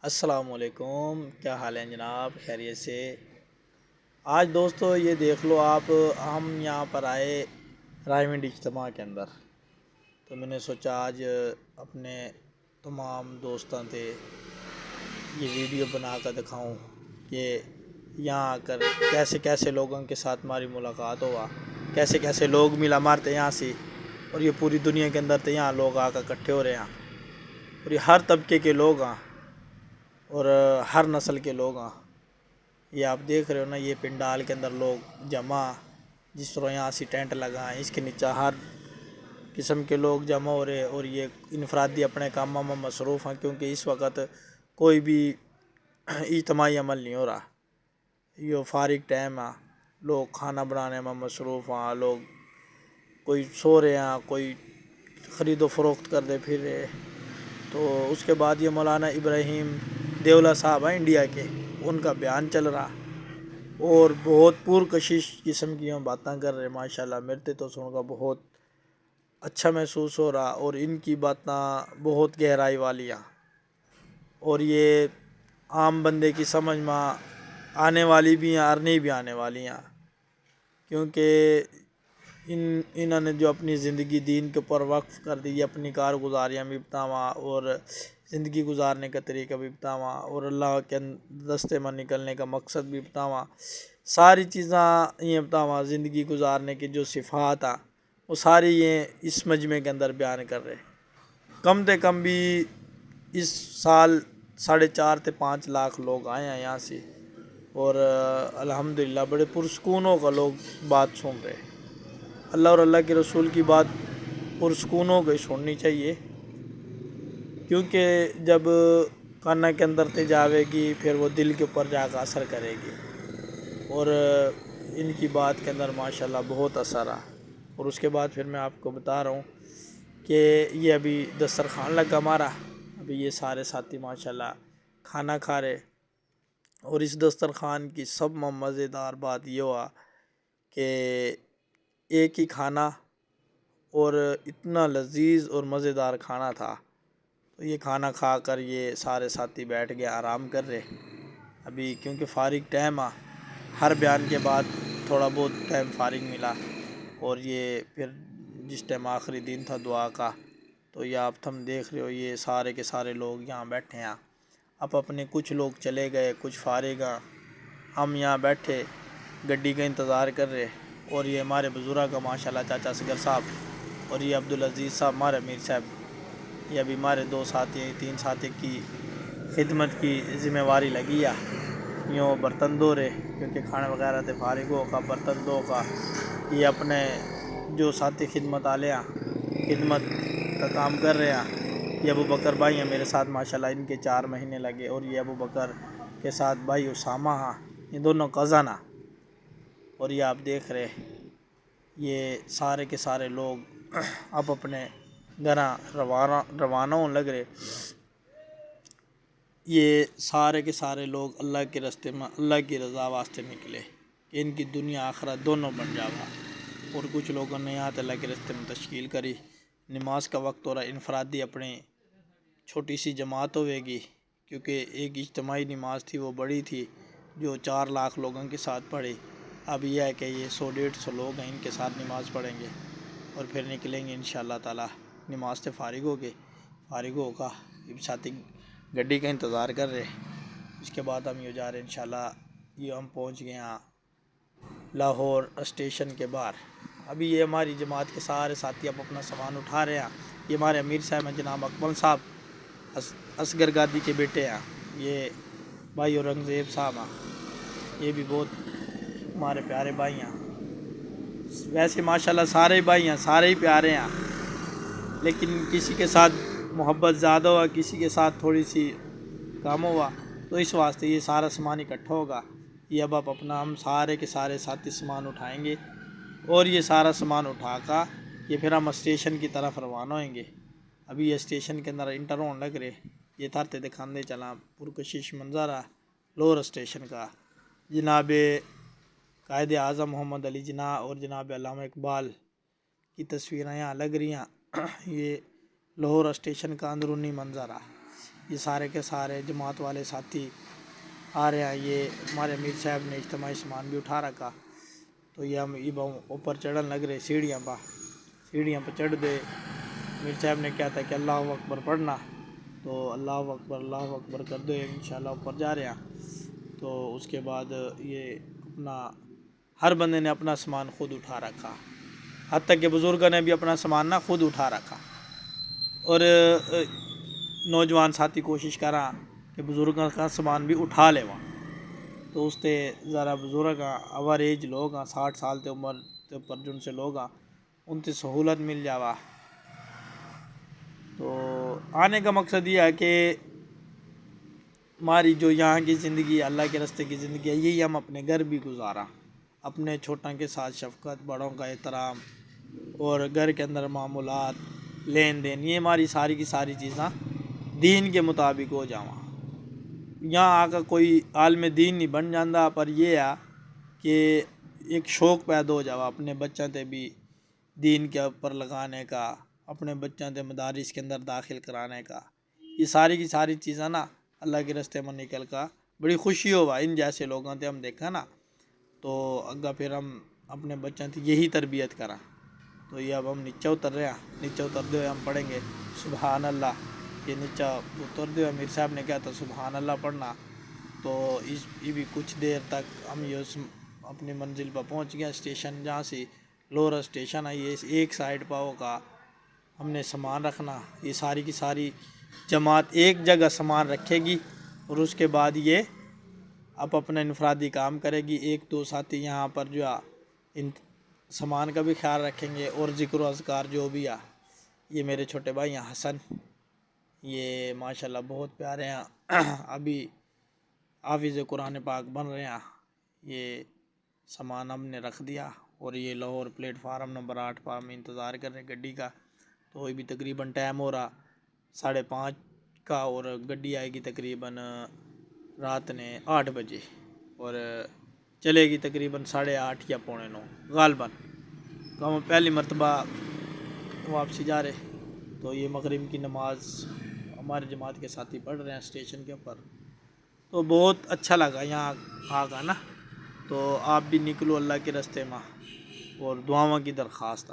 السلام علیکم، کیا حال ہے جناب؟ خیریت سے؟ آج دوستو یہ دیکھ لو آپ، ہم یہاں پر آئے رائے اجتماع کے اندر، تو میں نے سوچا آج اپنے تمام دوستوں سے یہ ویڈیو بنا کر دکھاؤں کہ یہاں آ کر کیسے کیسے لوگوں کے ساتھ ہماری ملاقات ہوا، کیسے کیسے لوگ ملا مارتے یہاں سے، اور یہ پوری دنیا کے اندر تو یہاں لوگ آ کر اکٹھے ہو رہے ہیں، اور یہ ہر طبقے کے لوگ ہیں اور ہر نسل کے لوگ ہیں۔ یہ آپ دیکھ رہے ہو نا، یہ پنڈال کے اندر لوگ جمع، جس طرح یہاں سے ٹینٹ لگا ہے، اس کے نیچے ہر قسم کے لوگ جمع ہو رہے ہیں، اور یہ انفرادی اپنے کاموں میں مصروف ہیں، کیونکہ اس وقت کوئی بھی اجتماعی عمل نہیں ہو رہا، یہ فارغ ٹائم ہے، لوگ کھانا بنانے میں مصروف ہیں، لوگ کوئی سو رہے ہیں، کوئی خرید و فروخت کرتے پھر رہے۔ تو اس کے بعد یہ مولانا ابراہیم دیولہ صاحب ہیں انڈیا کے، ان کا بیان چل رہا، اور بہت پرکشش قسم کی ہم باتیں کر رہے، ماشاءاللہ میرے تو سن کر بہت اچھا محسوس ہو رہا، اور ان کی باتیں بہت گہرائی والی ہیں، اور یہ عام بندے کی سمجھ میں آنے والی بھی ہیں اور نہیں بھی آنے والی ہیں، کیونکہ انہوں نے جو اپنی زندگی دین کے اوپر وقف کر دی، اپنی کارگزاریاں بھی بتاواں اور زندگی گزارنے کا طریقہ بھی بتاواں، اور اللہ کے راستے میں نکلنے کا مقصد بھی بتاواں، ساری چیزاں یہ بتاواں، زندگی گزارنے کی جو صفات ہیں وہ ساری یہ اس مجمع کے اندر بیان کر رہے۔ کم سے کم بھی اس سال 4.5 سے 5 لاکھ لوگ آئے ہیں یہاں سے، اور الحمدللہ بڑے پرسکون ہو کر لوگ بات سن رہے۔ اللہ اور اللہ کے رسول کی بات پرسکون ہو کے سننی چاہیے، کیونکہ جب کانوں کے اندر تے جاوے گی پھر وہ دل کے اوپر جا کر اثر کرے گی، اور ان کی بات کے اندر ماشاءاللہ بہت اثر آ۔ اور اس کے بعد پھر میں آپ کو بتا رہا ہوں کہ یہ ابھی دسترخوان لگا ہمارا، ابھی یہ سارے ساتھی ماشاءاللہ کھانا کھا رہے، اور اس دسترخوان کی سب میں مزیدار بات یہ ہوا کہ ایک ہی کھانا اور اتنا لذیذ اور مزیدار کھانا تھا، تو یہ کھانا کھا کر یہ سارے ساتھی بیٹھ گئے، آرام کر رہے ابھی، کیونکہ فارغ ٹائم آ، ہر بیان کے بعد تھوڑا بہت ٹائم فارغ ملا، اور یہ پھر جس ٹائم آخری دن تھا دعا کا، تو یہ آپ ہم دیکھ رہے ہو یہ سارے کے سارے لوگ یہاں بیٹھے ہیں، اب اپنے کچھ لوگ چلے گئے، کچھ فارغ ہیں، ہم یہاں بیٹھے گڈی کا انتظار کر رہے، اور یہ ہمارے بزرگ کا ماشاءاللہ چاچا اصغر صاحب، اور یہ عبدالعزیز صاحب ہمارے امیر صاحب، یہ ابھی ہمارے 2 ساتھی 3 ساتھی کی خدمت کی ذمہ واری لگی ہے، یوں برتن دھو رہے، کیونکہ کھانا وغیرہ سے فارغ ہو کا برتن دھو کا یہ اپنے جو ساتھی خدمت والے ہیں خدمت کا کام کر رہے ہیں۔ یہ ابو بکر بھائی ہیں میرے ساتھ ماشاءاللہ، ان کے 4 مہینے لگے، اور یہ ابو بکر کے ساتھ بھائی اسامہ ہیں، یہ دونوں کزن ہیں، اور یہ آپ دیکھ رہے یہ سارے کے سارے لوگ اب اپنے گھراں روانہ ہونے لگ رہے۔ یہ سارے کے سارے لوگ اللہ کے راستے میں اللہ کی رضا واسطے نکلے کہ ان کی دنیا آخرت دونوں بن جاوا، اور کچھ لوگوں نے یہاں اللہ کے راستے میں تشکیل کری۔ نماز کا وقت ہو رہا، انفرادی اپنی چھوٹی سی جماعت ہوئے گی، کیونکہ ایک اجتماعی نماز تھی وہ بڑی تھی جو 4 لاکھ لوگوں کے ساتھ پڑھی، اب یہ ہے کہ یہ 100-150 لوگ ہیں، ان کے ساتھ نماز پڑھیں گے اور پھر نکلیں گے انشاءاللہ تعالی۔ نماز سے فارغ ہوگا ساتھی گڈی کا انتظار کر رہے، اس کے بعد ہم یہ جا رہے انشاءاللہ۔ یہ ہم پہنچ گئے ہیں لاہور اسٹیشن کے باہر، ابھی یہ ہماری جماعت کے سارے ساتھی اب اپنا سامان اٹھا رہے ہیں۔ یہ ہمارے امیر صاحب ہیں جناب اکمل صاحب، اصغر گادی کے بیٹے ہیں، یہ بھائی اورنگزیب صاحب ہیں، یہ بھی بہت ہمارے پیارے بھائی ہیں، ویسے ماشاءاللہ سارے بھائی ہیں، سارے ہی پیارے ہیں، لیکن کسی کے ساتھ محبت زیادہ ہوا، کسی کے ساتھ تھوڑی سی کام ہوا، تو اس واسطے یہ سارا سامان اکٹھا ہوگا۔ یہ اب اپنا ہم سارے کے سارے ساتھی سامان اٹھائیں گے، اور یہ سارا سامان اٹھا کر یہ پھر ہم اسٹیشن کی طرف روانہ ہوئیں گے۔ ابھی یہ اسٹیشن کے اندر انٹر ہونے لگ رہے، یہ تھرتے دکھاندے چلا پرکشش منظر ہے لاہور اسٹیشن کا۔ جناب قائد اعظم محمد علی جناح اور جناب علامہ اقبال کی تصویریں یہاں لگ رہی ہیں، یہ لاہور اسٹیشن کا اندرونی منظر ہے۔ یہ سارے کے سارے جماعت والے ساتھی آ رہے ہیں. یہ ہمارے امیر صاحب نے اجتماعی سامان بھی اٹھا رکھا. تو یہ ہم اوپر چڑھن لگ رہے سیڑھیاں پہ چڑھ دے. امیر صاحب نے کیا تھا کہ اللہ اکبر پڑھنا, تو اللہ اکبر کر دو انشاءاللہ اوپر جا رہے ہیں. تو اس کے بعد یہ اپنا ہر بندے نے اپنا سامان خود اٹھا رکھا, حتیٰ کہ بزرگوں نے بھی اپنا سامان نہ خود اٹھا رکھا. اور نوجوان ساتھی کوشش کرا کہ بزرگوں کا سامان بھی اٹھا لے وہاں. تو اس تے ذرا بزرگ اوریج لوگ 60 سال تے عمر تے اوپر جن سے لوگ ان تے سہولت مل جاوا. تو آنے کا مقصد یہ ہے کہ ہماری جو یہاں کی زندگی, اللہ کے راستے کی زندگی ہے, یہی ہم اپنے گھر بھی گزارا, اپنے چھوٹوں کے ساتھ شفقت, بڑوں کا احترام, اور گھر کے اندر معمولات, لین دین, یہ ہماری ساری کی ساری چیزاں دین کے مطابق ہو جاواں. یہاں آ کر کوئی عالم دین نہیں بن جاندہ, پر یہ ہے کہ ایک شوق پیدا ہو جاوا اپنے بچوں تے بھی دین کے اوپر لگانے کا, اپنے بچوں تے مدارس کے اندر داخل کرانے کا. یہ ساری کی ساری چیزیں نا اللہ کے راستے میں نکل کا بڑی خوشی ہوا ان جیسے لوگوں تے ہم دیکھا نا. تو اگا پھر ہم اپنے بچوں تے یہی تربیت کرا. تو یہ اب ہم نیچے اتر رہے ہیں, نیچے اترتے ہوئے ہم پڑھیں گے سبحان اللہ. یہ نیچے اترتے ہوئے امیر صاحب نے کہا تھا سبحان اللہ پڑھنا. تو یہ بھی کچھ دیر تک ہم یہ اپنی منزل پر پہنچ گیا اسٹیشن, جہاں سے لورا اسٹیشن ہے. یہ ایک سائڈ پہ ہوگا ہم نے سامان رکھنا, یہ ساری کی ساری جماعت ایک جگہ سامان رکھے گی, اور اس کے بعد یہ اب اپنا انفرادی کام کرے گی. ایک دو ساتھی یہاں پر جو ان سامان کا بھی خیال رکھیں گے, اور ذکر و اذکار جو بھی ہے. یہ میرے چھوٹے بھائی ہیں حسن, یہ ماشاءاللہ بہت پیارے ہیں, ابھی حافظ قرآن پاک بن رہے ہیں. یہ سامان ہم نے رکھ دیا, اور یہ لاہور پلیٹ فارم نمبر 8 پر ہم انتظار کر رہے ہیں گڈی کا. تو ابھی تقریباً ٹائم ہو رہا 5:30 کا, اور گڈی آئے گی تقریباً رات نے 8 بجے, اور چلے گی تقریباً 8:30 یا 8:45 غالباً. تو ہم پہلی مرتبہ واپسی جا رہے. تو یہ مغرب کی نماز ہماری جماعت کے ساتھی پڑھ رہے ہیں اسٹیشن کے اوپر. تو بہت اچھا لگا یہاں آگا نا. تو آپ بھی نکلو اللہ کے راستے میں, اور دعاؤں کی درخواست.